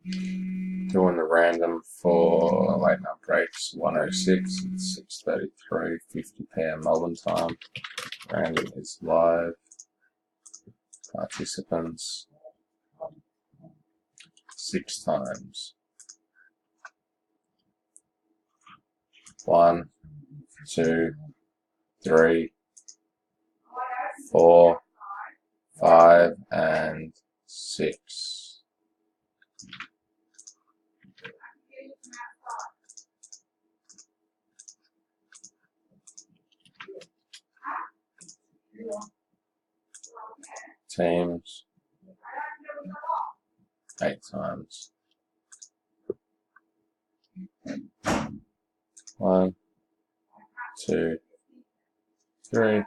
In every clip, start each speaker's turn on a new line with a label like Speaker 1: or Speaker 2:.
Speaker 1: Doing the random for late night breaks 106. It's 6:33, 50 p.m. Melbourne time. Random is live. Participants 6 times. 1, 2, 3, 4, 5, and 6. Teams 8 times. 1, 2, 3,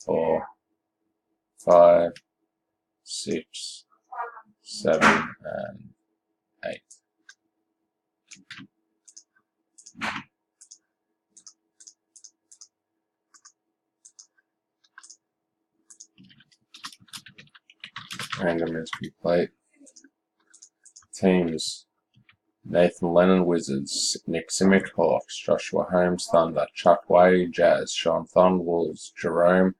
Speaker 1: 4, 5, 6, 7, and 8. Random is complete. Teams: Nathan Lennon Wizards, Nick Simic Hawks, Joshua Holmes Thunder, Chuck Way Jazz, Sean Thon Wolves, Jerome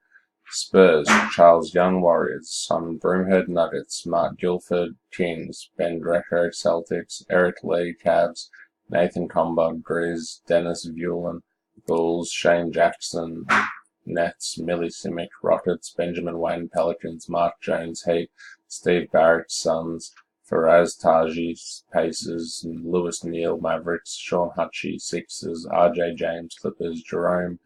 Speaker 1: Spurs, Charles Young Warriors, Simon Broomhead Nuggets, Mark Guilford Kings, Ben Greco Celtics, Eric Lee Cavs, Nathan Comba Grizz, Dennis Vuelan Bulls, Shane Jackson Nets, Millie Simic Rockets, Benjamin Wayne Pelicans, Mark Jones Heat, Steve Barrett Suns, Faraz Taji Pacers, Lewis Neal Mavericks, Sean Hutchie Sixers, RJ James Clippers, Jerome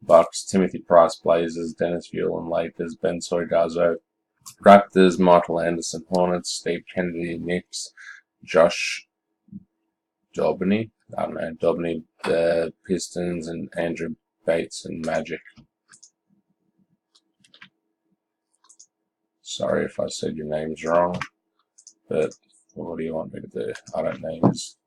Speaker 1: Bucks, Timothy Price Blazers, Dennis Vuelan Lakers, Ben Soigazo Raptors, Michael Anderson Hornets, Steve Kennedy Knicks, Josh Dobney Pistons, and Andrew Bates and Magic. Sorry if I said your names wrong, but what do you want me to do? I don't names.